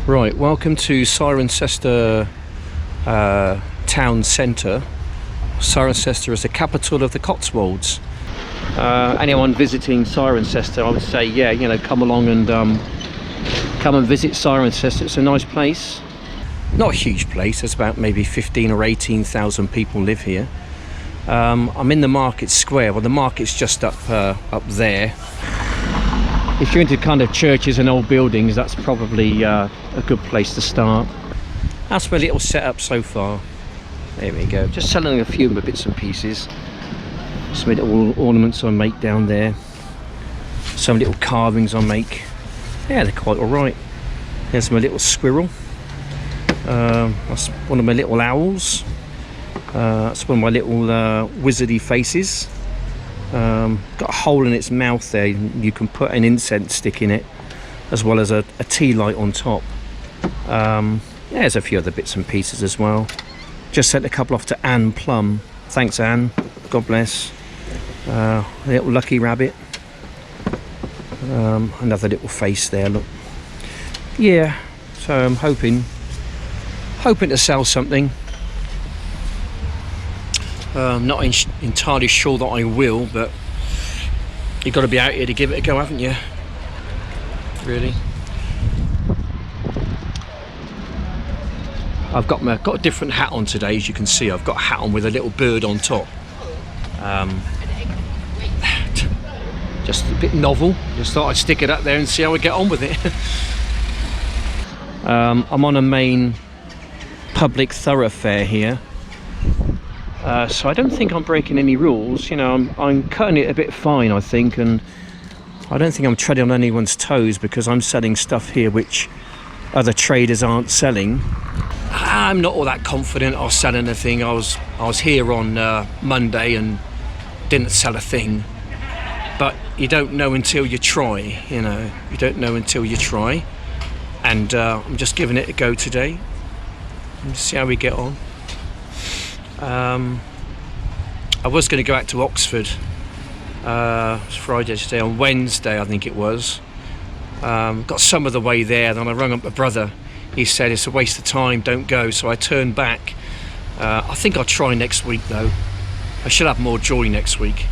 Right, welcome to Cirencester town centre. Cirencester is the capital of the Cotswolds. Anyone visiting Cirencester, I would say, yeah, you know, come along and come and visit Cirencester. It's a nice place. Not a huge place. There's about maybe 15 or 18,000 people live here. I'm in the market square. Well, the market's just up there. If you're into kind of churches and old buildings, that's probably a good place to start. That's my little setup so far. There we go. Just selling a few bits and pieces. Some little ornaments I make down there. Some little carvings I make. Yeah, they're quite alright. There's my little squirrel. That's one of my little owls. That's one of my little wizardy faces. Got a hole in its mouth there. You can put an incense stick in it, as well as a tea light on top. There's a few other bits and pieces as well. Just sent a couple off to Anne Plum. Thanks, Anne. God bless. A little lucky rabbit. Another little face there. Look. Yeah. So I'm hoping to sell something. Not entirely sure that I will, but you've got to be out here to give it a go, haven't you? Really. I've got a different hat on today, as you can see. I've got a hat on with a little bird on top. Just a bit novel. Just thought I'd stick it up there and see how I get on with it. I'm on a main public thoroughfare here. So I don't think I'm breaking any rules. You know, I'm cutting it a bit fine, I think, and I don't think I'm treading on anyone's toes because I'm selling stuff here which other traders aren't selling. I'm not all that confident I'll sell anything. I was here on Monday and didn't sell a thing. But you don't know until you try. You know, you don't know until you try. And I'm just giving it a go today. And see how we get on. I was going to go out to Oxford. It's Friday today. On Wednesday, I think it was. Got some of the way there. Then I rang up my brother. He said it's a waste of time. Don't go. So I turned back. I think I'll try next week though. I should have more joy next week.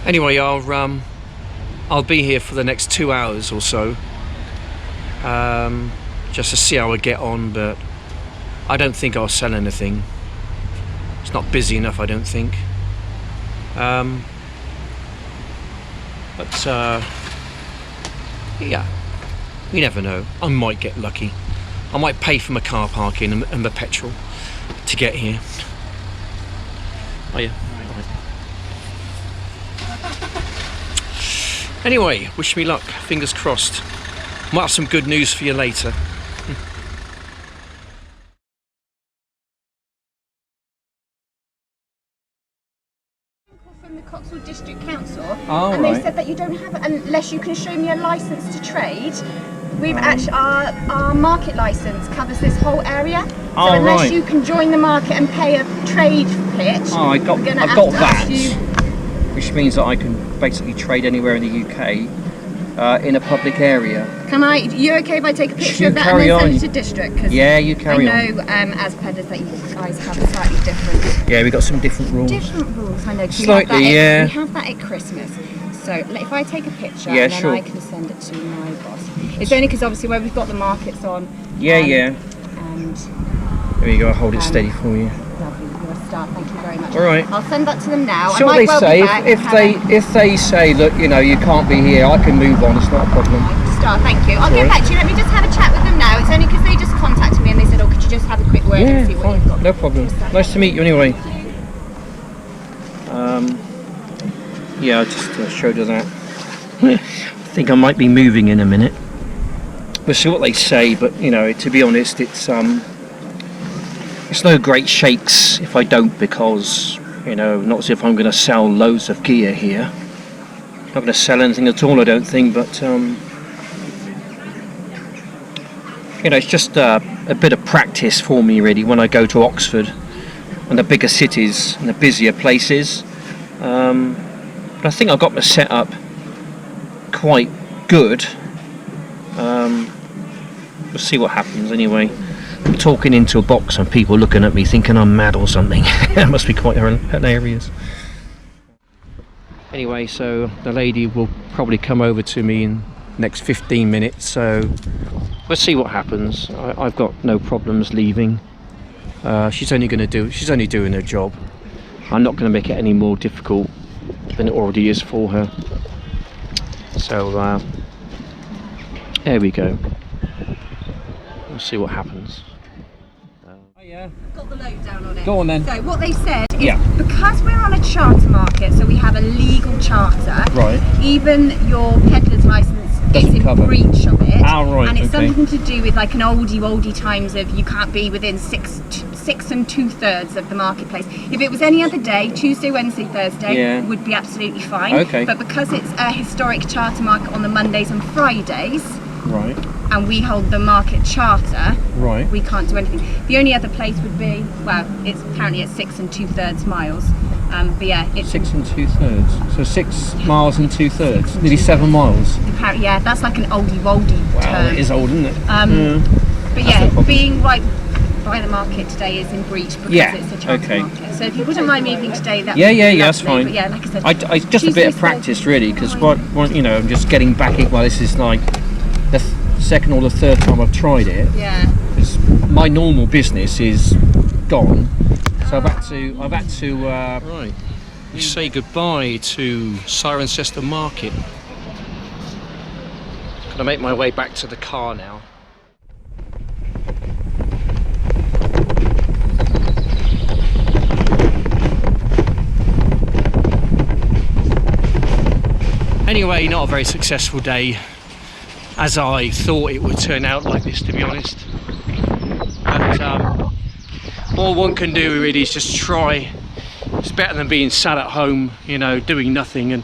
Anyway, I'll be here for the next 2 hours or so. Just to see how I get on, but I don't think I'll sell anything. It's not busy enough, I don't think. Yeah, you never know. I might get lucky. I might pay for my car parking and my petrol to get here. Oh yeah. Anyway, wish me luck. Fingers crossed. Might have some good news for you later. From the Cotswold District Council, oh, and right. they said that you don't have it unless you can show me a licence to trade. We've actually our market licence covers this whole area. Oh, so unless right. you can join the market and pay a trade pitch, I've got that, which means that I can basically trade anywhere in the UK in a public area. Can I? You okay if I take a picture of that and then send it to district? Yeah, you carry on. I know as peddlers that you guys have slightly different. Yeah, we got some different rules. Different rules, I know. Slightly, yeah. We have that at Christmas. So if I take a picture, yeah, and then sure. I can send it to my boss. It's only because obviously where we've got the markets on. Yeah, yeah. And there you go. I'll hold it steady for you. lovely, you're a star. Thank you very much. All right. I'll send that to them now. So I might well say be back if they say, look, you know, you can't be here, I can move on. It's not a problem. Star, thank you. I'll get back to you. Let me just have a chat with them now. It's only because they just contacted me and they said, oh, could you just have a quick word and see what you've got. No problem. Nice to meet you anyway. Yeah, I just showed her that. I think I might be moving in a minute. We'll see what they say, but you know, to be honest, it's no great shakes if I don't, because you know, not as if I'm going to sell loads of gear here. Not going to sell anything at all, I don't think, but you know, it's just a bit of practice for me really when I go to Oxford and the bigger cities and the busier places. But I think I've got my setup quite good. we'll see what happens anyway. I'm talking into a box and people looking at me thinking I'm mad or something. That must be quite hilarious. Anyway, so the lady will probably come over to me in the next 15 minutes, so we'll see what happens. I've got no problems leaving. She's only doing her job. I'm not going to make it any more difficult than it already is for her. So there we go. We'll see what happens. Yeah. Got the lowdown on it. Go on then. So what they said is because we're on a charter market, so we have a legal charter. Right. Even your peddler's license Doesn't is in cover. breach of it. Ah, right, and it's okay. something to do with like an oldie times of you can't be within 6 2/3 of the marketplace. If it was any other day, Tuesday, Wednesday, Thursday would be absolutely fine. Okay. But because it's a historic charter market on the Mondays and Fridays, Right. and we hold the market charter, Right. we can't do anything. The only other place would be, well, it's apparently at 6 2/3 miles. But yeah, it's 6 2/3. So 6 miles and 2/3. Nearly 7 miles. apparently, yeah, that's like an oldie Wow, term. it is old, isn't it? But no yeah, problem. being right by the market today is in breach because it's a charter market. So if you wouldn't mind moving today, that would be that's lovely. fine. But yeah, like I said, I just a bit of practice really, because I'm just getting back in. Well, this is like the second or the third time I've tried it. Yeah. Because my normal business is gone, so I've had to. Right. We say goodbye to Cirencester Market. Gonna make my way back to the car now. Anyway, not a very successful day, as I thought it would turn out like this, to be honest. But all one can do really is just try. It's better than being sat at home, doing nothing. And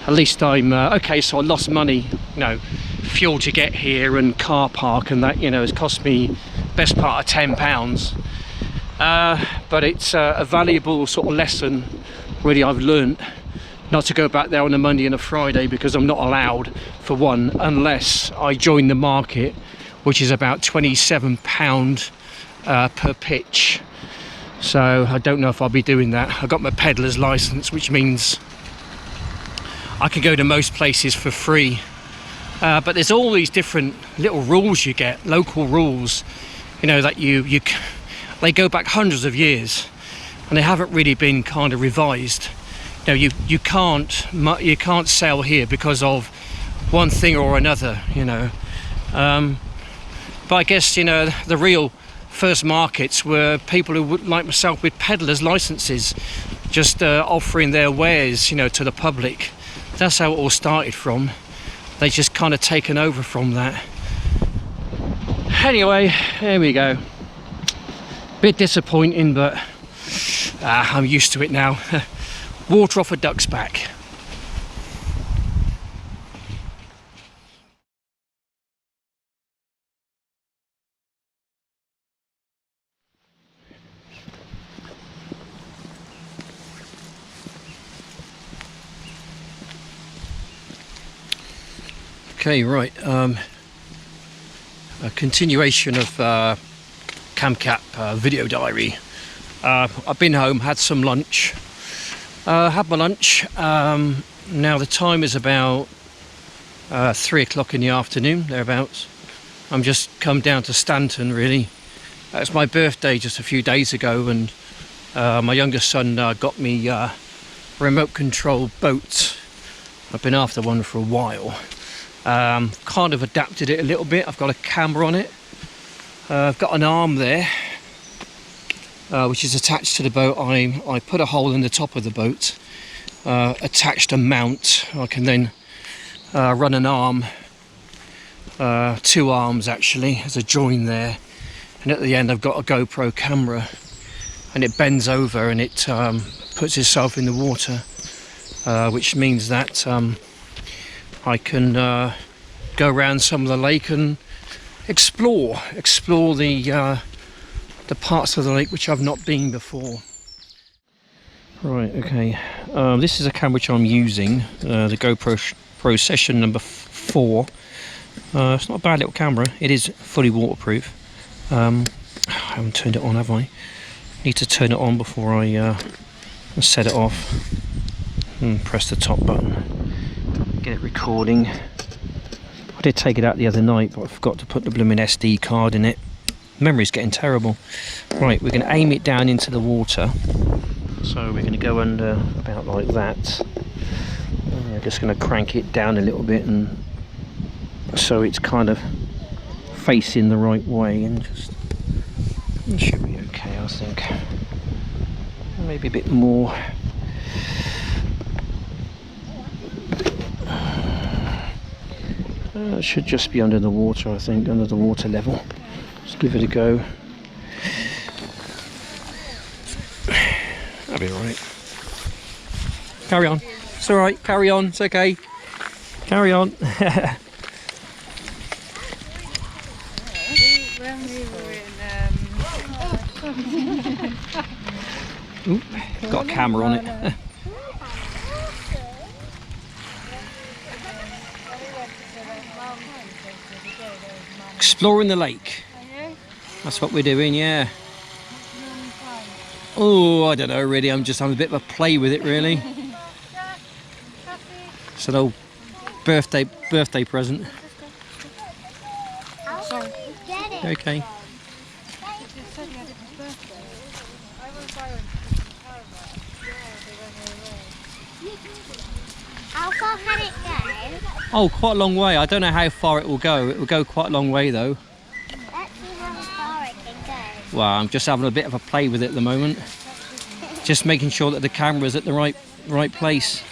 at least I'm okay. So I lost money, fuel to get here and car park, and that has cost me best part of £10. But it's a valuable sort of lesson really I've learnt not to go back there on a Monday and a Friday, because I'm not allowed, for one, unless I join the market, which is about £27 per pitch. So I don't know if I'll be doing that. I got my peddler's license, which means I can go to most places for free. But there's all these different little rules you get, local rules, that they go back hundreds of years, and they haven't really been kind of revised. You can't sell here because of one thing or another, But I guess the real first markets were people who would, like myself, with peddlers licenses, just offering their wares, to the public. That's how it all started from. They just kind of taken over from that. Anyway, there we go. Bit disappointing, but I'm used to it now. Water off a duck's back. Okay, right. A continuation of CamCap video diary. I've been home, had some lunch. Had my lunch. Now the time is about 3 o'clock in the afternoon, thereabouts. I'm just come down to Stanton, really. It's my birthday just a few days ago, and my youngest son got me a remote control boat. I've been after one for a while. Kind of adapted it a little bit. I've got a camera on it. I've got an arm there, which is attached to the boat. I put a hole in the top of the boat, attached a mount. I can then run an arm, 2 arms actually, as a join there, and at the end I've got a GoPro camera, and it bends over and it puts itself in the water, which means that I can go around some of the lake and explore the parts of the lake which I've not been before. Right, okay. This is a camera which I'm using, the GoPro Pro Session number 4. It's not a bad little camera. It is fully waterproof. I haven't turned it on, have I? Need to turn it on before I set it off. And press the top button. Get it recording. I did take it out the other night, but I forgot to put the blooming SD card in it. Memory's getting terrible. Right, we're going to aim it down into the water. So we're going to go under about like that. We're just going to crank it down a little bit, and so it's kind of facing the right way, and just it should be okay, I think. Maybe a bit more. It should just be under the water, I think, under the water level. Let's give it a go. That'll be alright. Carry on. It's alright, carry on, it's okay. Carry on. Ooh, got a camera on it. Exploring the lake. That's what we're doing, yeah. Oh, I don't know really, I'm just having a bit of a play with it really. It's an old birthday present. Okay. How far can it go? Oh, quite a long way. I don't know how far it will go. It will go quite a long way though. Let's see how far it can go. Well, I'm just having a bit of a play with it at the moment. Just making sure that the camera's at the right place.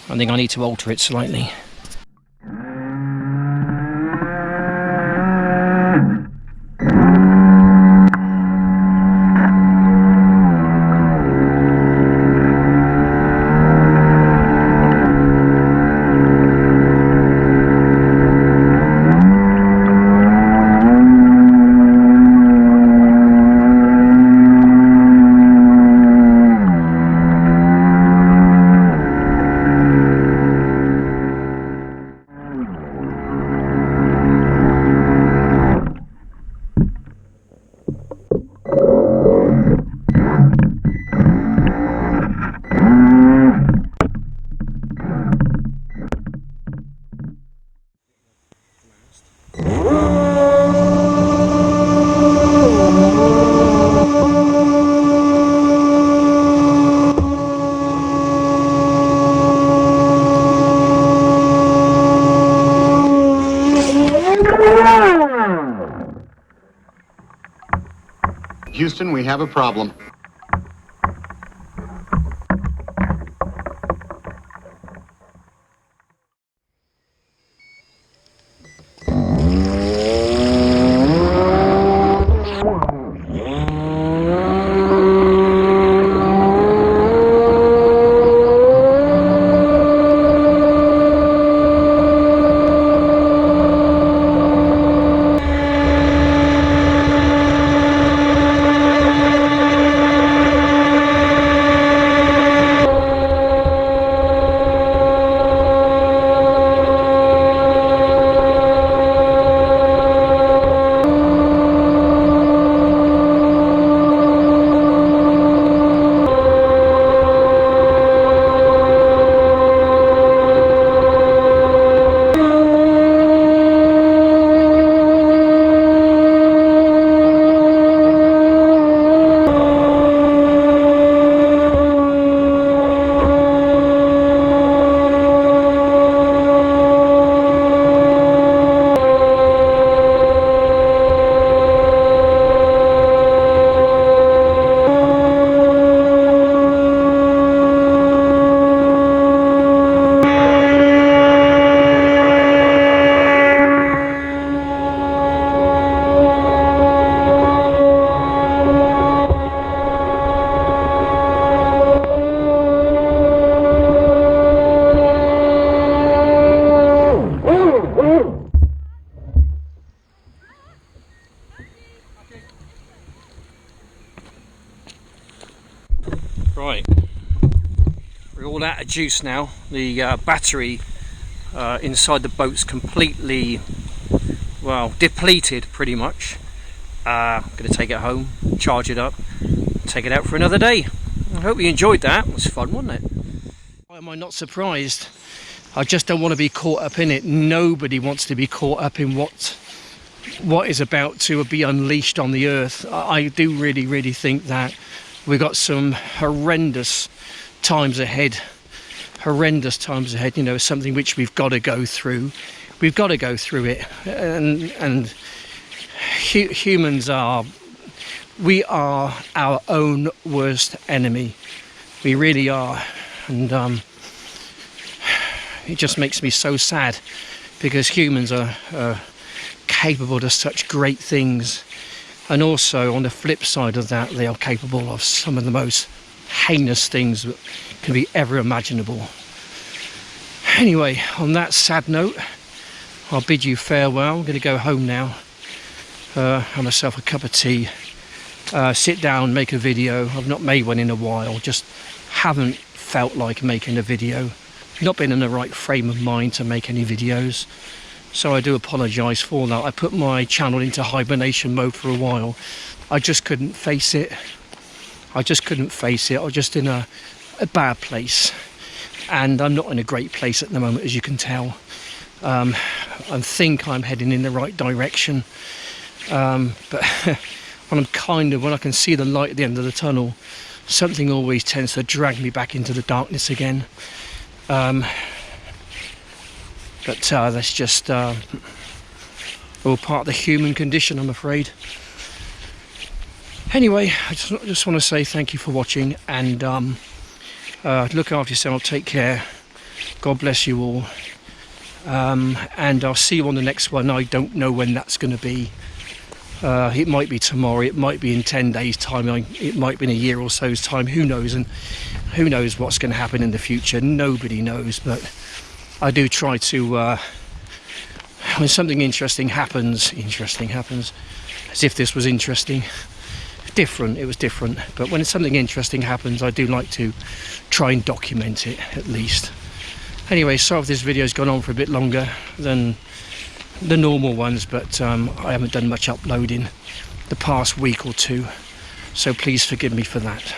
I think I need to alter it slightly. Houston, we have a problem. Right, we're all out of juice now. The battery Inside the boat's completely, well, depleted pretty much. I'm going to take it home, charge it up, take it out for another day. I hope you enjoyed that. It was fun, wasn't it? Why am I not surprised? I just don't want to be caught up in it. Nobody wants to be caught up in what is about to be unleashed on the earth. I do really think that we've got some horrendous times ahead. You know, something which we've got to go through. We've got to go through it, and humans are our own worst enemy. We really are, and it just makes me so sad, because humans are capable of such great things, and also on the flip side of that, they are capable of some of the most heinous things that can be ever imaginable. Anyway, on that sad note, I'll bid you farewell. I'm going to go home now, have myself a cup of tea, sit down, make a video. I've not made one in a while, just haven't felt like making a video, not been in the right frame of mind to make any videos, so I do apologise for that. I put my channel into hibernation mode for a while. I just couldn't face it. I was just in a bad place, and I'm not in a great place at the moment, as you can tell. I think I'm heading in the right direction, but when I can see the light at the end of the tunnel, something always tends to drag me back into the darkness again. But that's just all part of the human condition, I'm afraid. Anyway, I just want to say thank you for watching, and look after yourself, take care, God bless you all, and I'll see you on the next one. I don't know when that's going to be. It might be tomorrow, it might be in 10 days time, it might be in a year or so's time, who knows, and who knows what's going to happen in the future. Nobody knows, but I do try to, when something interesting happens, as if this was interesting, it was different, but when something interesting happens, I do like to try and document it, at least. Anyway, sorry if this video's gone on for a bit longer than the normal ones, but I haven't done much uploading the past week or two, so please forgive me for that.